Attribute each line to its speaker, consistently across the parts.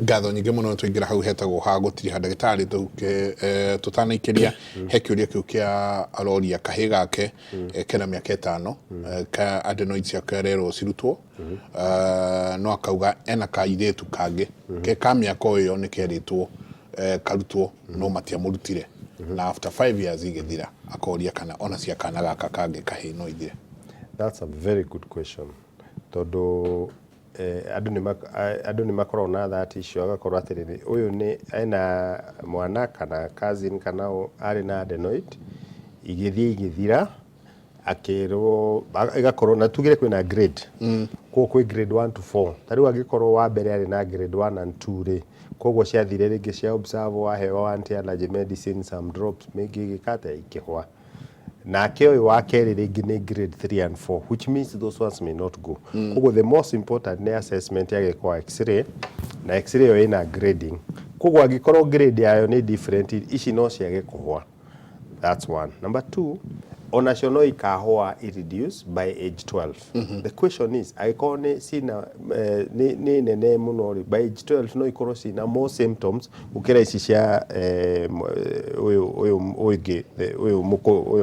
Speaker 1: ngatho nyingĩ mũno tũingĩra hau hetagwo ha gũtirĩ handagĩtarĩ tũtanaikĩria he kĩũria kĩu kĩa aroria kahĩ gake kena mĩaka 5 ka adenoids ciake arerwo cirutwo no akauga ena kairĩtu kangĩ ke ka mĩaka ĩyo nĩ kerĩtwo karutwo no matiamũrutire na after 5 years igĩthira akoria kana ona cia kana gaka kangĩ kahĩ no ithire.
Speaker 2: That's a very good question. Tondũ andũ nĩ makorwo na that issue agakorwo atĩrĩrĩ ũyũ nĩ ena mwana kana cousin kana arĩ na adenoid igĩthira akerwo igakorwo na tugire kwĩna grade kwĩ grade 1 to 4 tarĩu angĩkorwo wa mbere arĩ na grade 1 and 2 rĩ koguo ciathire rĩngĩ cia observe waheo anti-allergy medicine some drops mĩngĩ gĩkate ikĩhwa nake ũyũ wa kerĩ rĩngĩ nĩ grade 3 and 4 which means those ones may not go. Koguo the most important nĩ assessment yagĩkwa x-ray na x-ray ĩyo ĩna grading koguo angĩkorwo grade yayo nĩ different ici no ciage kũhwa. That's one. Number 2, onacio no ikahwa reduce by age 12. The question is angĩkorwo nĩ cina nĩ nene mũno by age 12 no ikorwo cina more symptoms gũkĩra ici cia ũyũ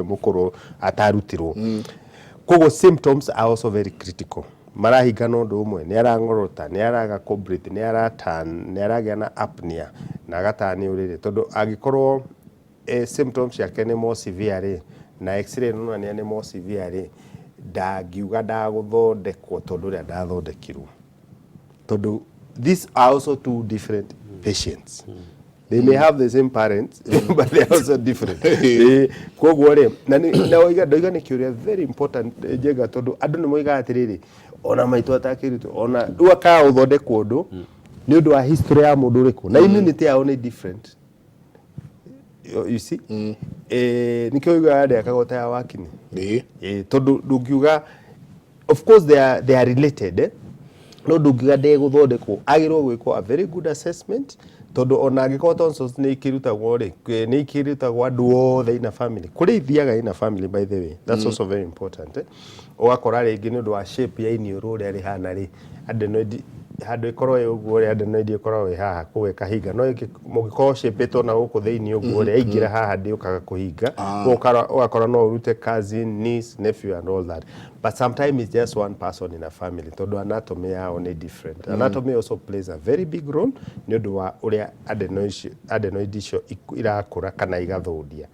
Speaker 2: mũkũrũ atarutirwo. Koguo symptoms are also very critical. Marahinga no ũndũ ũmwe nĩ arangorota nĩ araga cobrate nĩ aratan nĩ aragĩa na apnea na agatani ũrĩrĩ tondũ angĩkorwo symptoms yake nĩ more severe na x-ray no nĩ more severe ndagiuga ndagũthondekwo tondũ ũrĩa ndathondekirwo tondũ these are also two different patients. They may have the same parents but they are also different. Koguo rĩ na oiga ndoiga nĩ kĩũria very important Njenga tondũ andũ nĩ moigaga atĩrĩrĩ ona maitũ atakĩrutwo ona rĩu akaga gũthondekwo ũndũ nĩ ũndũ wa history ya mũndũ ũrĩkũ na immunity yao nĩ different. You see nikio yuga ade akagota ya wakini tondu ndungiuga of course they are related no ndungiuga de guthondekwo agirwo gwikwo a very good assessment tondu ona angĩkorwo tonsils nĩ ikirutagwo rĩ nĩ ikirutagwo andũ othe ina family kuri ithiaga ina family by the way that's also very important ugakora rĩngĩ nĩ ũndũ wa shape ya iniũrũ ũrĩa rĩhana rĩ adenoid handũ ikorwo ũguo rĩ adenoid ikorwo haha kũwe kahinga no mũgĩkorwo shape ĩto na gũkũ thĩinĩ ũguo rĩ aingĩra haha ndĩũkaga kũhinga ugakora no urute cousin niece nephew and all that but sometimes it's just one person in a family tondu anatomy yao nĩ different. Anatomy also plays a very big role nĩ ũndũ wa ũrĩa adenoid icio irakũra kana igathũdia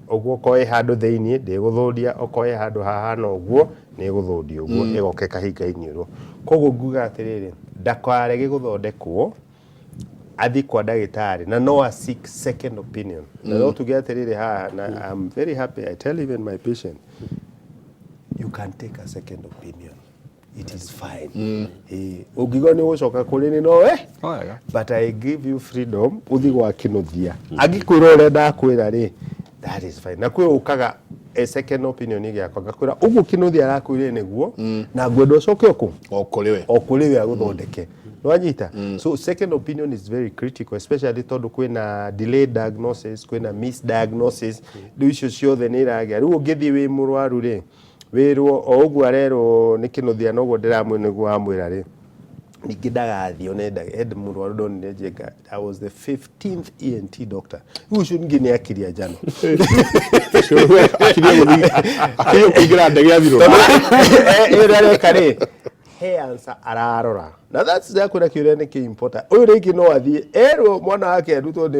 Speaker 2: oguo koe handũ thĩinĩ ndĩgũthũdia okoe handũ haha no ũguo nĩ gũthũdia ũguo ĩgoke kahinga iniũrũ. Koguo nguga atĩrĩrĩ ndakarege gũthondekwo athi kwa ndagĩtarĩ na no a seek second opinion na no tuge atĩrĩrĩ haha na I'm very happy I tell even my patient you can take a second opinion, it is fine. Ũngĩgwa nĩ gũcoka kũrĩ ni no but I give you freedom uthi gwa Kinuthia angĩkwĩra ũrĩa ndakwĩra rĩ that is fine. Na kwĩ ũkaga a second opinion igĩakwa ngakwĩra ũguo Kinuthia arakwĩrire nĩguo na ngwenda ũcoke okũrĩwe agũthondeke nwanyita. So second opinion is very critical especially tondu kwĩna delayed diagnosis kwĩna misdiagnosis rĩu icio ciothe nĩ iragĩa rĩu ũngĩthiĩ wĩ mũrwaru rĩ wĩrwo o ũguo arerwo nĩ Kinuthia noguo ndĩramwĩra nĩguo amwĩra rĩ ningĩ ndagathiĩ one head mũrwaru ndonire Njenga I was the 15th ENT doctor rĩu ũcio ningĩ nĩ akiria njano akiria kũingĩra ndege athirwo ĩrĩa areka rĩ he answer ararora na that's kwĩna kĩũria nĩ kĩ important ũyũ rĩngĩ no athiĩ erwo mwana wake arutwo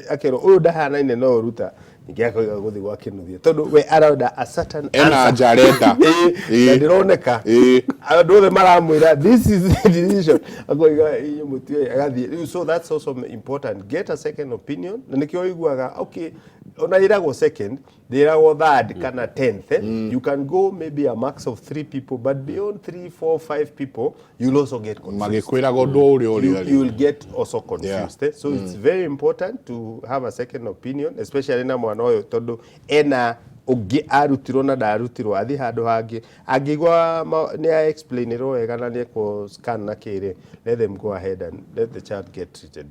Speaker 2: akerwo ũyũ ndahanaine no ũruta ningĩ akoiga gũthi gwa Kinuthia tondu we aroda a certain
Speaker 1: ena njarenda
Speaker 2: ndironeka andũ othe maramwĩra this is the decision akoiga iyo mũtio agathie. So that's also important, get a second opinion na nikio iguaga okay ona iragwo second diragwo third kana 10th you can go maybe a max of 3 people but beyond 3 4 5 people you'll also get confused.
Speaker 1: Magikwĩrago ndũ ũrĩa
Speaker 2: you will get also confused. So it's very important to have a second opinion especially na mwana ũyũ tondu ena ũngĩ arutirwo na ndarutirwo athi handũ hangĩ angĩgwa nĩ explainirwo wega na nĩ ko scan na kĩrĩ let them go ahead and let the child get treated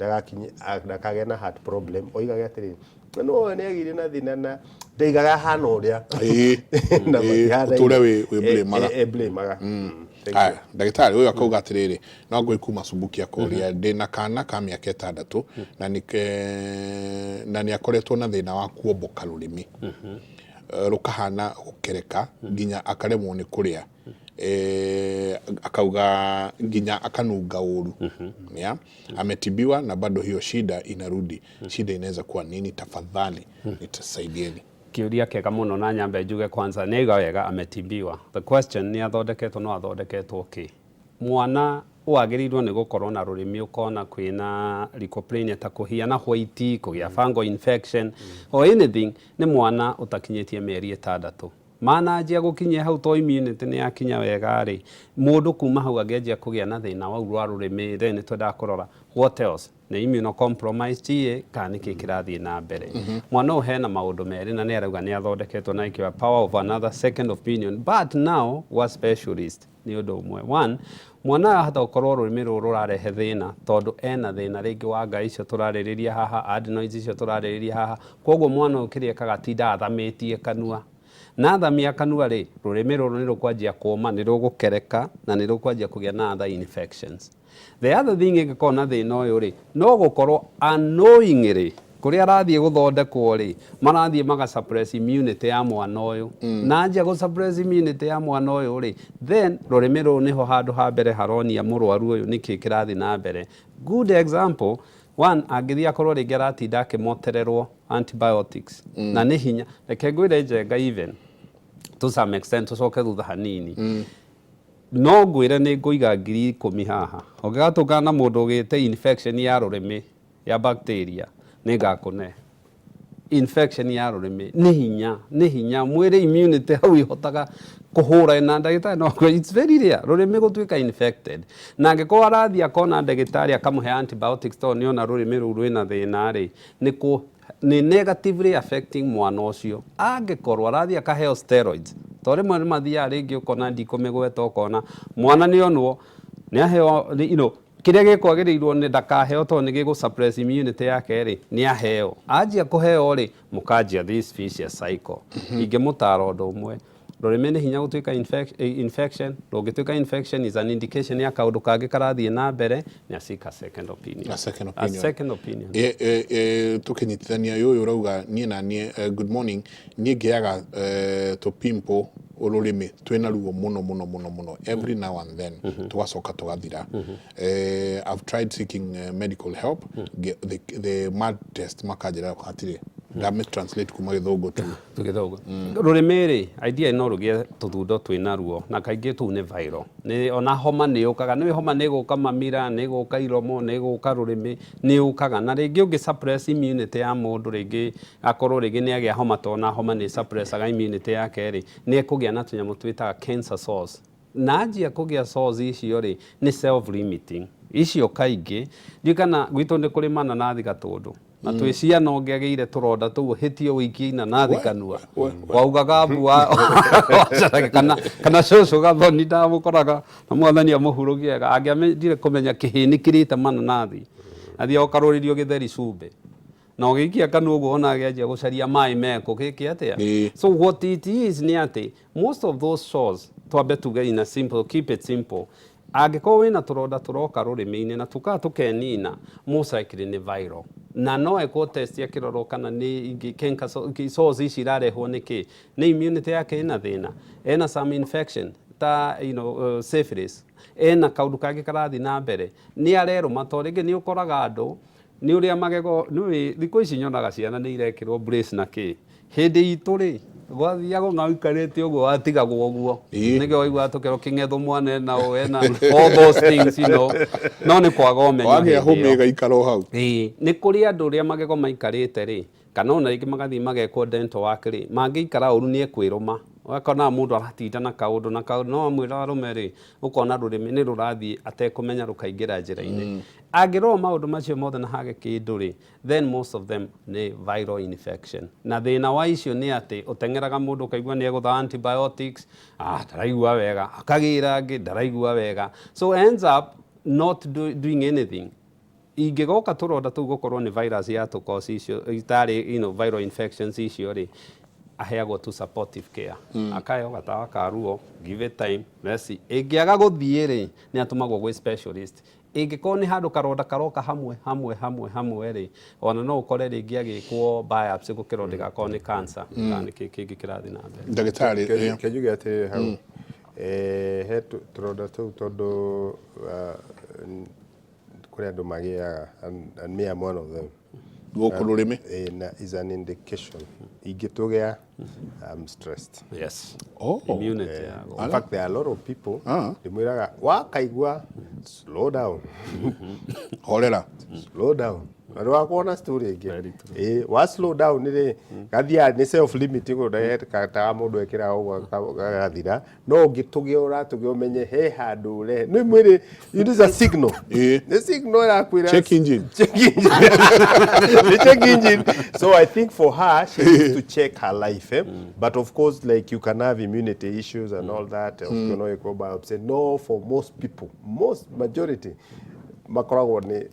Speaker 2: ndakagĩa na heart problem oigaga atĩrĩ no nĩ agire na thina na ndaigaga hana ũrĩa
Speaker 1: na ũtũre wĩ blame maga ndagĩtarĩ ũyũ akauga atĩrĩrĩ no ngũikuma Subukia kũria ndĩna kana ka mĩaka 6 na nĩ akoretwo na thĩna wa kuomboka rũrĩmĩ rũkahana gũkereka nginya akaremwo nĩ kũrĩa akauga nginya akanunga ũru ametibiwa na bado hiyo shida inarudi shida inaweza kuwa nini tafadhali nitasaidieni
Speaker 3: kiuria kega muno na nyambe njuge kwanza nĩga wega ametibiwa the question nĩ athondeketwo no athondeketwo ki mwana wagĩrĩirwo nĩ gũkorwo na rũrĩmĩ ũkona kwĩna lycopenia ta kũhiana white kũgĩa fungal infection or anything nĩ mwana ũtakinyĩtie mĩeri 6 mananjia gũkinyia hau to immunity nĩ yakinya wega rĩ mũndũ kuma hau angĩanjia kũgĩa na thĩna wa rwa rũrĩmĩ then nĩ twendaga kũrora what else nĩ immunocompromised tie kana nĩkĩ kĩrathiĩ na mbere mwana ũyũ hena maũndũ merĩ na nĩ arauga nĩ athondeketwo na ikiwa power of another second opinion but now what specialist nĩ ũndũ ũmwe one mwana ahata gũkorwo rũrĩmĩ rũrũ rũrarehe thĩna tondũ ena thĩna rĩngĩ wa ngai icio tũrarĩrĩria haha adenoids icio tũrarĩrĩria haha koguo mwana ũyũ kĩrĩa kagatinda athamĩtie kanua na thamia kanua rĩ rũrĩmĩ rũrũ nĩ rũkwanjia kũma nĩ rũgũkereka na nĩ rũkwanjia kũgĩa na other infections the other thing ĩngĩkorwo na thĩna ũyũ rĩ no gũkorwo unknowingly kũrĩa arathiĩ gũthondekwo rĩ marathiĩ magasuppress immunity ya mwana ũyũ na njia gũsuppress immunity ya mwana ũyũ rĩ then rũrĩmĩ rũrũ nĩho handũ ha mbere haronia mũrwaru ũyũ nĩkĩ kĩrathiĩ na mbere good example one angĩthiĩ akorwo rĩngĩ aratinda akĩmotererwo antibiotics na nĩ hinya reke ngwĩre Njenga even to some extent tũcoke thutha hanini no ngwĩre nĩ ngũiga 10,000 haha ũngĩgatũngana na mũndũ ũgĩte infection ya rũrĩmĩ ya bacteria nĩ ngakũne infection ya rũrĩmĩ nĩ hinya mwĩrĩ immunity hau ihotaga kũhũra na ndagĩtarĩ no it's very rare rũrĩmĩ gũtuĩka infected na angĩkorwo arathiĩ akona ndagĩtarĩ akamũhe antibiotics to nĩ ona rũrĩmĩ rũu rwĩna thĩna rĩ nĩ negatively affecting mwana ũcio angĩkorwo arathiĩ akaheo steroids to rĩmwe nĩ mathiaga rĩngĩ ũkona ndikũmĩgweta ũkona mwana nĩ onwo nĩ aheo kĩrĩa gĩkwagĩrĩirwo nĩ ndakaheo to nĩ gĩgũsuppress immunity yake rĩ nĩ aheo anjia kũheo rĩ mũkanjia this vicious cycle ingĩmũtara ũndũ ũmwe rũrĩmĩ nĩ hinya gũtuĩka infection rũngĩtuĩka infection is an indication ya kaũndũ kangĩ karathiĩ na mbere nĩ seek a second opinion
Speaker 1: tũkĩnyitithania ũyũ ũrauga niĩ na niĩ good morning niĩ ngĩaga tũpimple rũrĩmĩ twĩna ruo mũno every now and then tũgacoka tũgathira I've tried seeking medical help the mad test makanjĩra hatirĩ ndame translate kuma gĩthũngũ tu
Speaker 3: rũrĩmĩ rĩ idea no rũgĩe tũthundo twĩna ruo na kaingĩ tu nĩ viral nĩ ona homa nĩ ũkaga nĩ homa nĩ gũka mamira nĩ gũka iromo nĩ gũka rũrĩmĩ nĩ ũkaga na rĩngĩ ũngĩ suppress immunity ya mũndũ rĩngĩ akorwo rĩngĩ nĩ agĩa homa to na homa nĩ suppressaga immunity yake rĩ nĩ kũgĩa na tũnyamũ twĩtaga cancer cells na njia kũgĩa cells icio rĩ nĩ self limiting icio kaingĩ ndikana gwitũ nĩ kũrĩ mananathi gatũndũ na twĩ ciana ũngĩagĩire tũronda tũu hĩtio wĩikie inanathi kanua waugaga mbua kana cũcũ gathoni ndamũkoraga na mwathani amũhurũkiega angĩamenyire kũmenya kĩhĩni kĩrĩte mananathi athiĩ ũkarũrĩrio gĩtheri cumbĩ na ũgĩikia kanua ũguo ona agĩanjia gũcaria maĩ meko gĩkĩ atĩa so what it is nĩ atĩ most of those cells twambe tuge in a simple keep it simple angĩkorwo wĩna tũronda tũroka rũrĩmĩ-inĩ na tũkaga tũkenina most likely nĩ viral na no ekwo test ya kĩrorwo kana nĩ cells ici irarehwo nĩkĩ nĩ immunity yake ĩna thĩna ena some infection ta syphilis ena kaũndũ kangĩ karathiĩ na mbere nĩ arerũma to rĩngĩ nĩ ũkoraga andũ nĩ ũrĩa magego nĩ thikũ ici nyonaga ciana nĩ irekĩrwo brace na kĩ hĩndĩ itũ rĩ gwathiaga ngaikarĩte ũguo watigagwo ũguo nĩkĩo waigua tũkero kĩng'etho mwana na wena all those things no nĩ kwaga ũmenyo
Speaker 1: wagĩa hũmĩ gaikaro hau
Speaker 3: nĩ kũrĩ andũ ũrĩa magego maikarĩte rĩ kana ona rĩngĩ magathiĩ magekwo dental work rĩ mangĩikara ũru nĩ ekwĩrũma wakona mũndũ aratinda na kaũndũ no amwĩra arũme rĩ ũkona rũrĩmĩ nĩ rũrathiĩ atekũmenya rũkaingĩra njĩra-inĩ angĩrora maũndũ macio mothe na hage kĩndũ rĩ then most of them nĩ viral infection na thĩna wa icio nĩ atĩ ũteng'eraga mũndũ ũkaigua nĩ egũtha antibiotics ndaraigua wega akagĩra angĩ ndaraigua wega so ends up not doing anything ingĩgoka tũronda tũu gũkorwo nĩ virus ya tũkoci icio itarĩ viral infections icio rĩ aheagwo tu supportive care akayo gatawa karuo give it time let's see ingiaga guthie ri ni atumagwo gwi specialist ingĩkorwo nĩ handũ karonda karoka hamwe rĩ ona no ũkore rĩngĩ agĩkwo biopsy gũkĩrwo ndĩgakorwo nĩ cancer kana nĩ kĩngĩ kĩrathiĩ na mbere
Speaker 1: ndagĩtarĩ
Speaker 2: kenjuge atĩ hau he tũronda tũu tondũ kũrĩ andũ magĩaga and me am one of them
Speaker 1: gũkũ rũrĩmĩ
Speaker 2: is an indication ingĩtũgĩa I'm stressed.
Speaker 3: Yes.
Speaker 1: Oh.
Speaker 3: Immunity.
Speaker 2: In fact, there are a lot of people. Ndimwiraga wakaigua slow down.
Speaker 1: Horera.
Speaker 2: Slow down. Aro akona story ĩngĩ. Wa slow down nĩ gathia nĩ self limiting ũrĩa kata mũndũ ekira ũguo gathira no ngĩtũgĩa ũratũgĩa ũmenye he handũ ũre nĩ mwĩrĩ it is a signal. The signal ĩrakwĩra
Speaker 1: check engine.
Speaker 2: Check engine. So I think for her she needs to check her life. But of course, like you can have immunity issues and all that. You know, you go biopsy. No, for most people, most majority, makoragwo ni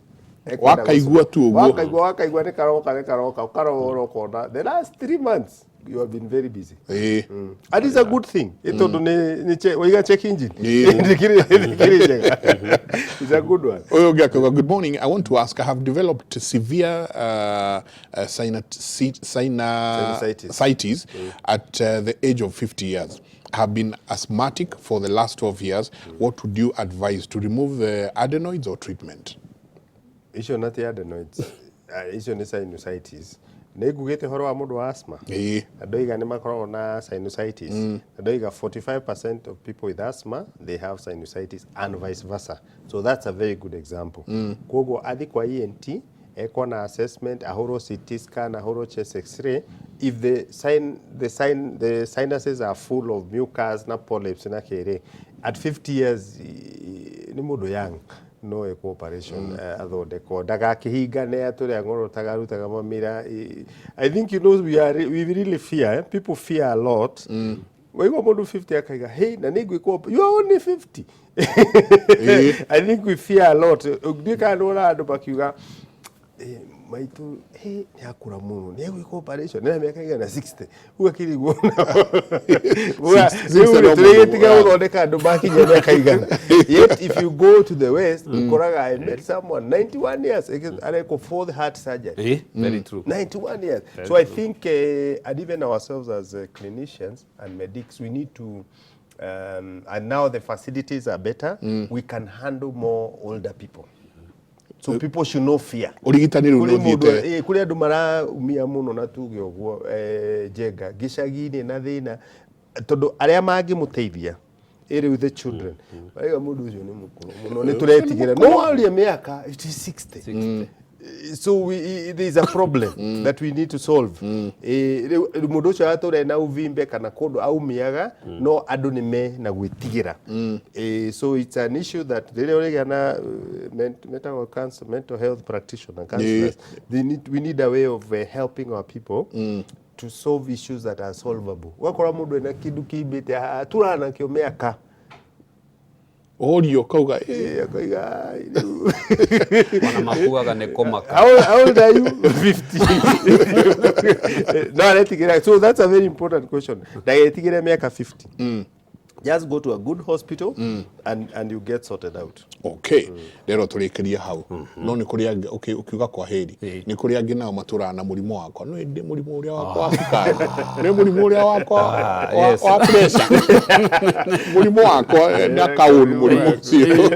Speaker 1: wakaigua tu uguo
Speaker 2: wakaigua ni karoka ukarorokona. The last 3 months you have been very busy. And it's a good thing. Itondo ni we check engine. It's a good one.
Speaker 1: Good morning. I want to ask, I have developed severe sinusitis at the age of 50 years. I have been asthmatic for the last 12 years. What would you advise, to remove the adenoids or treatment?
Speaker 2: Icio na ti adenoids. Icio ni sinusitis. Negugite horo wa mundu wa asthma. Andũ aigana makoragwo na sinusitis. Andũ aiga 45% of people with asthma they have sinusitis and vice versa. So that's a very good example. Koguo athi kwa ENT eko na assessment ahoro CT scan ahoro chest x-ray if the sinuses are full of mucus na polyps na kere at 50 years ni mundu young no eco operation athondeko ndagakihingane atũrĩa ngoro tagarutaga mamira. I think you know we really fear people fear a lot. Wewe mundu 50 akaiga hey na ningwiko you are only 50. I think we fear a lot. Ndika ndora andu bakiuga maitu ni akura muno ni gwiko operation na miaka igana 60 ugakirigwo ugatiga uthondeka andu bakinya miaka igana. Yet if you go to the west ukoraga I met someone 91 years areko for the heart surgery.
Speaker 3: Very true.
Speaker 2: 91 years. So I think and even ourselves as clinicians and medics we need to and now the facilities are better. We can handle more older people. So people should no fear.
Speaker 1: Urigitani ruthite
Speaker 2: kuri andu maraumia muno na tuge uguo Njenga gicagi-ini na thina tondu aria mangimuteithia iri with the children. Aiga mundu ucio ni mukuru muno ni turetigire no aria miaka it is 60. So there is a problem that we need to solve. Mundu ucio ature na uvimbe kana kundu aumiaga no andu ni me na gwitigira. So it's an issue that mental health practitioners and counselors we need a way of helping our people to solve issues that are solvable. Wakora mundu ena kindu kimbite turana kio miaka
Speaker 1: Orio kauga
Speaker 2: akaiga
Speaker 3: wana makuaga ne komaka.
Speaker 2: How old are you? 50. No, let's so that's a very important question. Ndagetigire miaka 50. Just go to a good hospital and you get sorted out.
Speaker 1: Okay. Lero tulikiria hau. No ni kuria ukiuga kwa heri. Ni kuria ngi nao matura na murimu wako. No ndi murimu uria wako wa sukari. Ni murimu uria wako wa pressure. Murimu wako na kauni murimu cio.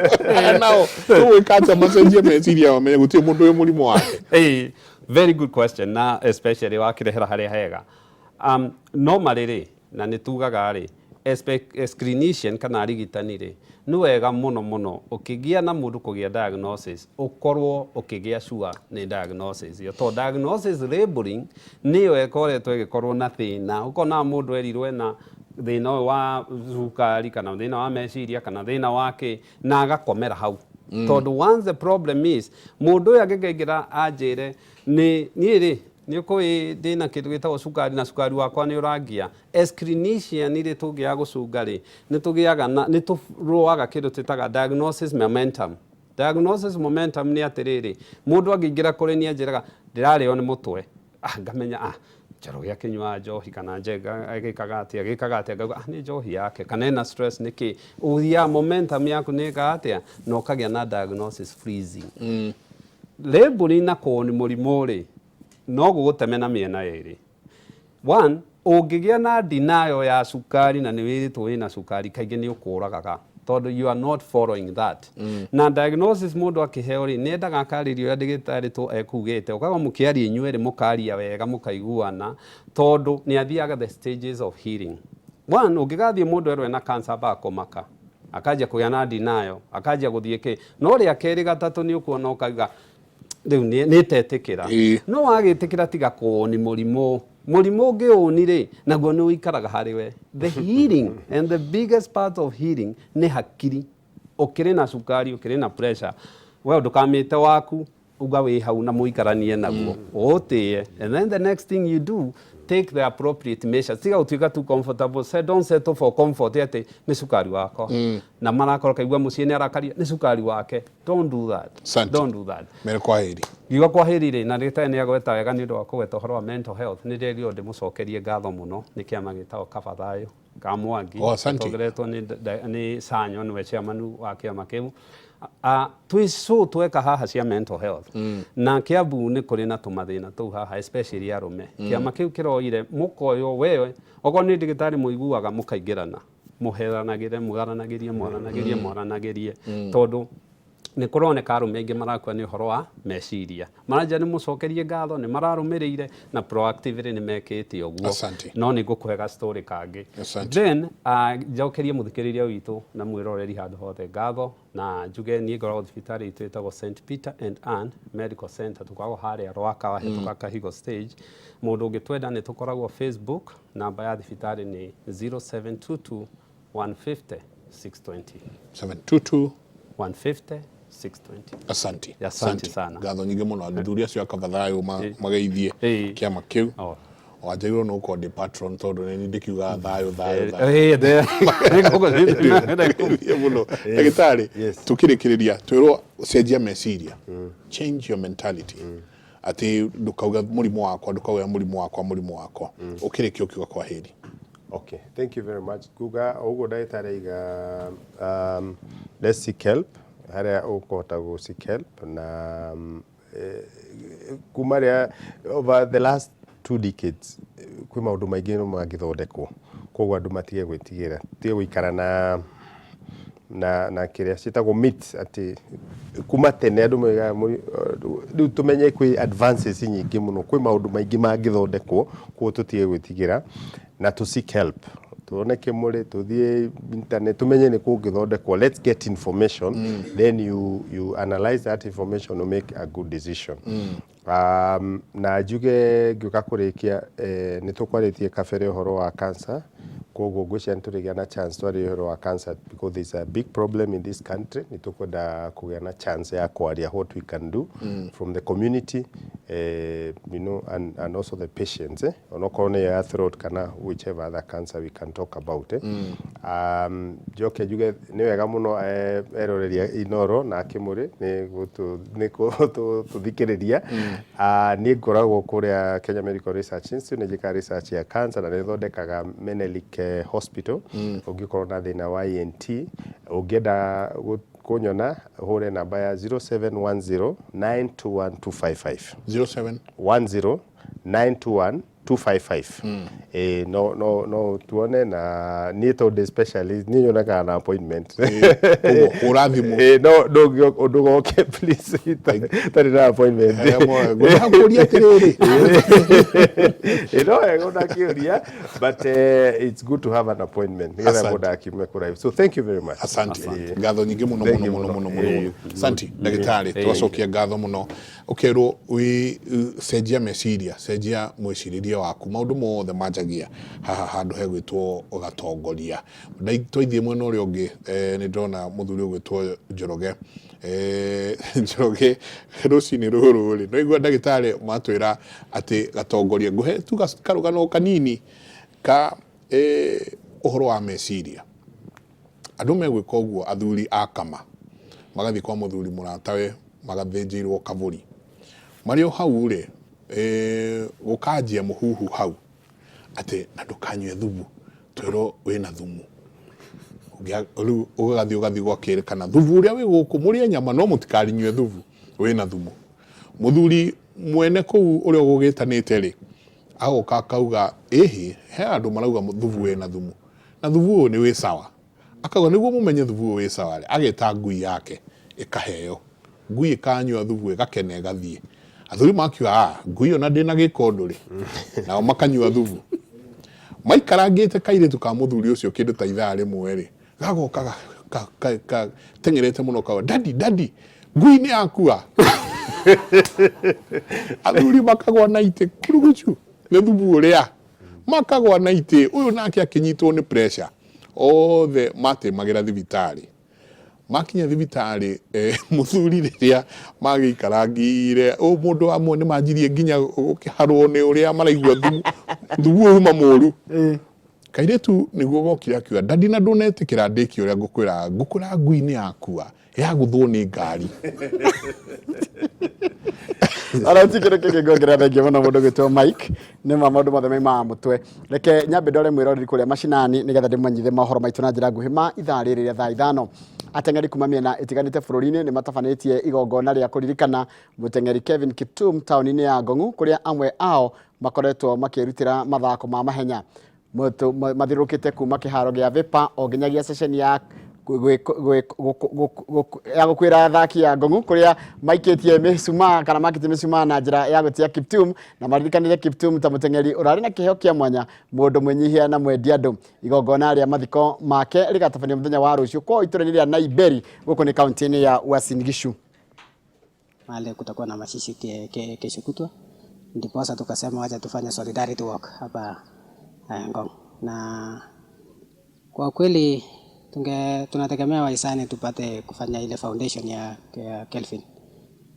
Speaker 1: Now, tu kacha masenje meciria wamenye gutie mundu we murimu wake.
Speaker 3: Very good question. Na especially wakirehera haria hega. Normally ri na nitugaga ri as clinician kana arigitani ri ni wega muno ukigia na mundu kugia diagnosis ukorwo ukigia sure ni diagnosis yo to diagnosis labeling ni yo ekoretwo igikorwo na thina ukona mundu erirwe na thina wa sukari kana thina wa meciria kana thina wake na agakomera hau. Tondu once the problem is mundu uyu agigegira anjire ni ri ni ukoi ndina kindu gitagwo sukari na sukari wakwa ni urangia as clinician ni tugia gucungari ni tugiaga ni turoaga kindu titaga diagnosis momentum. Diagnosis momentum ni atiriri mundu angiingira kuri ni anjiraga ndirareo ni mutwe ngamenya Njoroge akinyua njohi kana Njenga agikaga atia ngauga ni njohi yake kana ena stress niki uthia momentum yaku ni gatia no kagia na diagnosis freezing labeling na ko ni murimu ri no gugutemena miena iri one ungigia na denial ya sukari na ni wiritwo wina sukari kaingi ni ukuragaga tondu you are not following that na diagnosis mundu akiheo ri nendaga akaririo ya ndagĩtarĩ to ekugite ukaga mukiaria inyuĩ mukaria wega mukaiguana tondu ni athiaga the stages of healing one ungigathie mundu erwe na cancer ba komaka akajia kuya na denial akajia guthie ki no ri akeri gatatu ni ukuona ukaiga riu ni tetikira no wagitikira tiga ko ni murimu ungi unire naguo ni uikaraga hariwe the healing and the biggest part of healing ni hakiri ukiri na sukari ukiri na pressure we ndukamite waku uga wi hau na muikaranie naguo utie and then the next thing you do take the appropriate measures tiga utuika too comfortable say don't settle for comfort yete ni sukari wako na marakora kaigua mucie ni arakaria ni sukari wake don't do that don't do that
Speaker 1: mere kwa heri
Speaker 3: giwa kwa heri ri na ndagĩtarĩ ni agweta wega ni ndu wa kugweta uhoro wa mental health ni nderio ndimucokerie ngatho muno ni kiama gitao kabathayo ka Mwangi togeretwo ni Sanyo ni we chairman wa kiama kiu twiso tweka haha cia mental health na Kiambu ni kuri na tumathina tu haha especially arume kiama kiu kiroire mukoyo wewe ogo ni ndagĩtarĩ muiguaga mukaingirana muheranagire mwaranagirie tondu ni kuroneka arume aingi marakua ni uhoro wa meciria maranja ni mucokerie ngatho ni mararumirire na proactively ni mekite uguo no ni ngukwega story kangi then njokerie muthikiriria witu na mwiroreri handu hothe ngatho na njuge ni ngoragwo thibitari itu itagwo St Peter and Anne Medical Center tukoragwo haria Rwaka wahituka Kahigo stage mundu ungitwenda ni tukoragwo Facebook namba ya thibitari ni 0722 150 620
Speaker 1: 722
Speaker 3: 150 620
Speaker 1: Asante
Speaker 3: sana
Speaker 1: ngatho nyingi muno athuthuria cio akabathayo mageithie kiama kiu wajairwo no ko de patron tondu ni ndikiuga thayo muno ndagĩtarĩ tukirikiriria twirwo cenjia meciria change your mentality ati ndukauga murimu wakwa ukirikio kiuga kwa heri.
Speaker 2: Okay, thank you very much. Kuga ugo ndagĩtarĩ let's seek help haria ukota go seek help na kumaria over the last 2 decades kwi maundu maingi no magithondekwo koguo andu matige gwitigira tie guikara na kiria citagwo myths ati kuma tene andu mega riu tumenye kwi advances nyingi muno kwi maundu maingi magithondekwo koguo tutige gwitigira na to seek help tuoneke muri tuthie internet tumenye ni kungithondekwo let's get information then you analyze that information to make a good decision na njuge ngiuka kurikia ni tukwaritie kabere uhoro wa cancer koguo ngwĩciria nĩtũrĩgĩa na chance twarie ũhoro wa cancer because there's a big problem in this country nĩtũkwenda kũgĩa na chance ya kwaria what we can do from the community you know and also the patients onokorwo nĩ ya throat kana whichever other cancer we can talk about njoke njuge nĩ wega mũno eroreria Inoro na Kimuri nĩ gũtũthikĩrĩria nĩ ngoragwo kũrĩa Kenya Medical Research Institute nĩ njĩkaga research ya cancer na nĩ thondekaga Menelik hospital ungikorwo na thina wa ENT ungienda kunyona hore namba ya 0710 921 255 0710 921 255 no tuone na ni to specialist ni nyonaga na appointment
Speaker 1: urathimo
Speaker 2: no ndogoke please tari na appointment
Speaker 1: ngoria tiriri
Speaker 2: ngona kiuria but it's good to have an appointment ngira ngoda akimekura so thank you very much
Speaker 1: asante ngatho nyingi muno asante ndagĩtarĩ twacokia ngatho muno ukerwo wi cenjia meciria cenjia mwĩcirĩrie waku maundu mothe manjagia haha handu hegwitwo ugatongoria twaithie mwena uria ungi ni ndona muthuri ugwitwo Njoroge Njoroge rucini ruru ri no igwa ndagĩtarĩ matwira ati gatongoria nguhe tu karugano kanini ka uhoro wa meciria andu megwika uguo athuri akama magathi kwa muthuri muratawe magathinjirwo kaburi mario hau ri gukanjia muhuhu hau ate na ndukanywe thubu twero wina thumu riu ugathi gwakire kana thubu uria wi guku murie nyama no mutikarinywe thubu wina thumu muthuri mwene kuu uria gugitanite ri agoka akauga ehi he andu marauga thubu wina thumu na thubu ni wi sawa akauga niguo mumenye thubu wi sawa ri ageta ngui yake ikaheo ngui ikanywa thubu igakene igathie athuri makiwa ngui ona ndina gikondo ri nao makanywa thubu maikarangite kairitu ka muthuri ucio kindu ta ithaa rimwe ri gagoka tengerete muno kawa daddy ngui ni akua athuri makagwa na ite kuruguchu ne thubu uria makagwa na ite uyu nake akinyitwo ni pressure othe mate magira thibitari makinya thibitari muthuri riria magikarangire mundu amwe ni manjirie nginya ukiharwo ni uria maraigua thubu uma moru kairetu niguo gokira akiwa dadi na ndunetikira ndiki uria ngukura ngui ni akua ya guthwo ni ngari
Speaker 4: ara tikire kike ngogera thengia muno mundu gitwo Mike ni maundu mothe ma mutwe reke nyambe ndore mwiroreri kuria mashinani nigetha ndimanyithe mohoro maitu na njira nguhi ma ithaa riri ria thaa ithano ateng'eri kuma miena itiganite bururi-ini ni matabanĩtie igongona ria kuririkana muteng'eri Kevin Kiptum tauni-ini ya Ngong'u kuria amwe ao makoretwo makirutira mathako ma mahenya mathirukite kuma kiharo gia Vipa o nginyagia session ya ya gukwira athaki ya Ngong'u kuria maikitie misuma kana makitie misuma na njira ya gutia Kiptum na maririkanire Kiptum ta muteng'eri urari na kiheo kia mwanya mundu mwenyihia na mwendia andu igongona ria mathiko make rigatabanio muthenya wa rucio kwa itura-ini ria Naiberi guku ni kaunti-ini ya Uasin Gishu.
Speaker 5: Pale kutakuwa na mashishi kesho kutwa, ndiposa tukasema wacha tufanye solidarity walk hapa Ngong, na kwa kweli tunategemea wahisani tupate kufanya ile foundation ya Kelvin,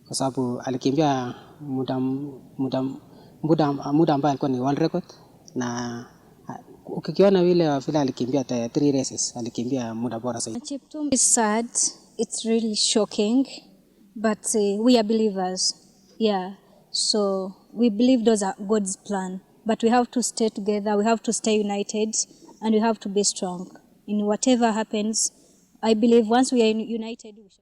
Speaker 5: kwa sababu alikimbia muda ambayo alikuwa ni world record, na ukikiona vile alikimbia 3 races alikimbia muda bora zaidi.
Speaker 6: Kiptum is sad, it's really shocking, but we are believers, yeah, so we believe those are God's plan, but we have to stay together, we have to stay united, and we have to be strong in whatever happens. I believe once we are united we shall...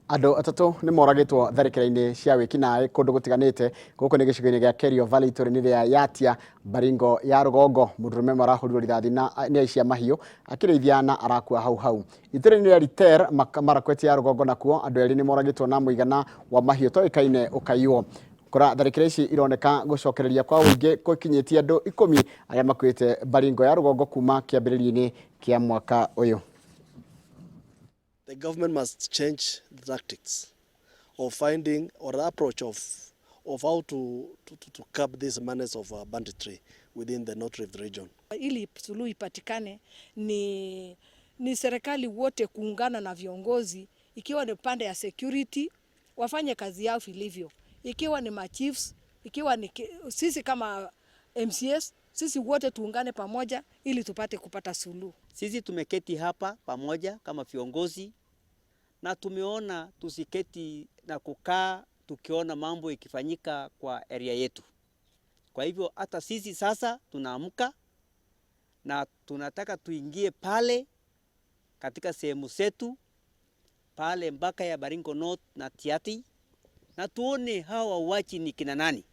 Speaker 4: Andu atatu ni moragitwo tharikira-ini cia wikinae kundu gutiganite guku ni gicigo-ini gia Kerio Valley itura-ini ria Yatia Baringo ya Rugongo murume marahurirwo rithathi na ni aicia mahiu akirithia na arakua hau itura-ini ria Riter Marakwet ya Rugongo nakuo andu eri ni moragitwo na muigana wa mahiu toikaine ukaiwo kora tharikira ici ironeka gucokereria kwa wingi kukinyitie andu 10 aria makwite Baringo ya Rugongo kuma kiambiriria-ini kia mwaka uyu.
Speaker 7: The government must change the tactics of finding or the approach of how to curb this menace of banditry within the North Rift region.
Speaker 8: Ili suluhu ipatikane ni serikali wote kuungana na viongozi, ikiwa ni pande ya security wafanye kazi yao vilivyo, ikiwa ni machiefs, ikiwa ni sisi kama MCS, sisi wote tuungane pamoja ili kupata suluhu.
Speaker 9: Sisi tumeketi hapa pamoja kama viongozi na tumeona tusiketi na kukaa tukiona mambo ikifanyika kwa area yetu. Kwa hivyo hata sisi sasa tunaamka na tunataka tuingie pale katika sehemu zetu pale mpaka ya Baringo North na Tiati na tuone hawa wachi ni kina nani.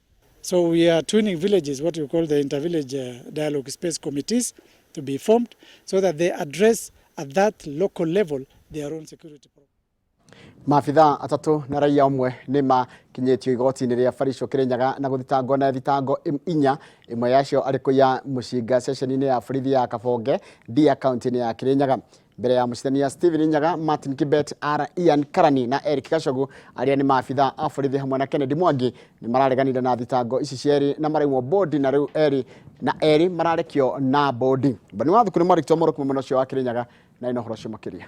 Speaker 10: So we are tuning villages, what we call the inter-village dialogue space committees, to be formed so that they address at that local level their own security problem.
Speaker 4: Maafitha atatu na raia umwe ni makinyitio igoti-ini ria Farisho Kirinyaga na guthitangwo na thitango 4 imwe yacio ariko ya mucinga session-ini ya borithi ya Kabonge Ndia kaunti-ini ya Kirinyaga. Mbere ya mucindania Steven Nyaga, Martin Kibet, Ian Karani na Eric Kashogu aria ni maafitha a borithi hamwe na Kennedy Mwangi ni marareganire na thitango ici cieri na maraimwo bodi na riu eri mararekio na bodi. Bani wathu kuni Mark Tomoro kuma muno cio wa Kirinyaga na ino horo cio makiria.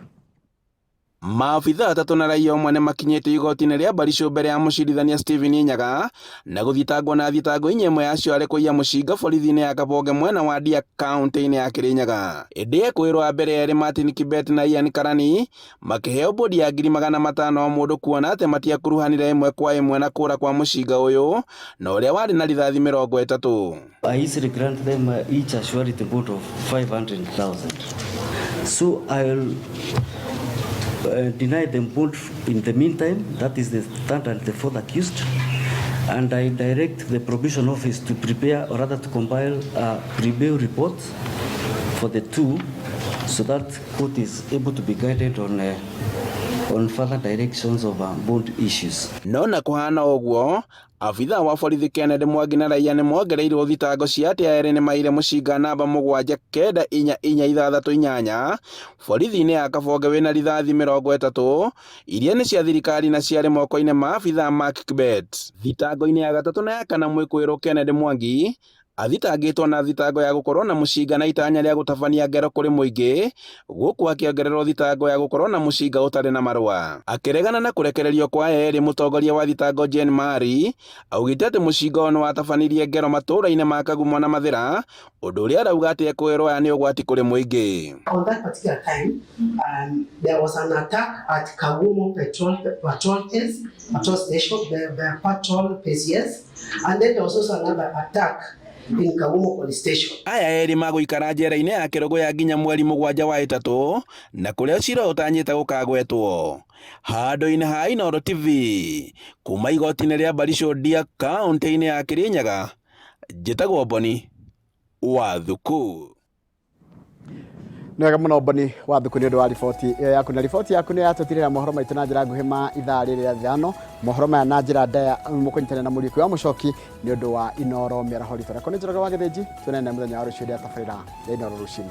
Speaker 11: Maabitha atatũ na raia ũmwe nĩ makinyĩte igoti-inĩ rĩa Barisho mbere ya mũcirithania Stephen Njenga na gũthitangwo na thitango inya ĩmwe yacio arĩ kũiya mũcinga borithi-inĩ ya Kabonge mwena wa Ndia kaunti-inĩ ya Kirinyaga. Ĩndĩ ekwĩrwo mbere erĩ Martin Kibet na Ian Karani makĩheo bodi ya 500,000 o mũndũ kuona atĩ matiakuruhanire ĩmwe kwa ĩmwe na kũra kwa mũcinga ũyũ na ũrĩa warĩ na rithathi 30.
Speaker 12: I easily grant them each a surety bond of 500,000. So I'll deny them bond in the meantime. That is the third and the fourth accused. And I direct the probation office to prepare, or rather to compile a pre-bail report for the two, so that court is able to be guided on further directions of bond issues.
Speaker 11: No na kuhana ũguo, abitha wa borithi Kennedy Mwangi na raia nĩ mongereirwo thitango cia atĩ erĩ nĩ maire mũcinga namba 7946 borithi-inĩ ya Kabonge wĩna rithathi 30 iria nĩ cia thirikari na ciarĩ moko-inĩ ma abitha Mark Kibet. Thitango-inĩ ya gatatũ na ya kana mwĩkũĩrwo Kennedy Mwangi athitangĩtwo na thitango ya gũkorwo na mũcinga na itanya rĩa gũtabania ngero kũrĩ mũingĩ, gũkũ akĩongererwo thitango ya gũkorwo na mũcinga ũtarĩ na marũa. Akĩregana na kũrekererio kwa erĩ, mũtongoria wa thitango Jane Mari augĩte atĩ mũcinga ũyũ nĩ watabanirie ngero matũũra-inĩ ma Kagumo na Mathira, ũndũ ũrĩa arauga atĩ ekwĩrwo aya nĩ ũgwati kũrĩ mũingĩ.
Speaker 13: On that particular time, there was an attack at Kagumo patrol station, the patrol PCS, and then there was also another attack in Kagumo police station.
Speaker 11: Aya erĩ magũikara njera-inĩ ya Kĩrũgũ ya nginya mweri 7 wa ĩtatũ na kũrĩa cira ũtanyĩte gũkagwetwo. Handũ-inĩ ha Inooro TV kuma igoti-inĩ rĩa Barisho Ndia kaunti-inĩ ya Kirinyaga, njĩtagwo Boni wa Thuku.
Speaker 4: Nĩwega mũno Boni wa Thuku nĩ ũndũ wa riboti yaku, na riboti yaku nĩ yatũtirĩra mohoro maitũ na njĩra nguhĩ ma ithaa rĩrĩ rĩa thano. Mohoro maya na njĩra ndaya mũkũnyitana na mũriũki wa mũcoki nĩ ũndũ wa Inooro mĩaraho ritũ. Rekwo nĩ Njoroge wa Gĩthĩnji, tuonane mũthenya wa rũciũ rĩa tabarĩra ya Inooro rũcinĩ.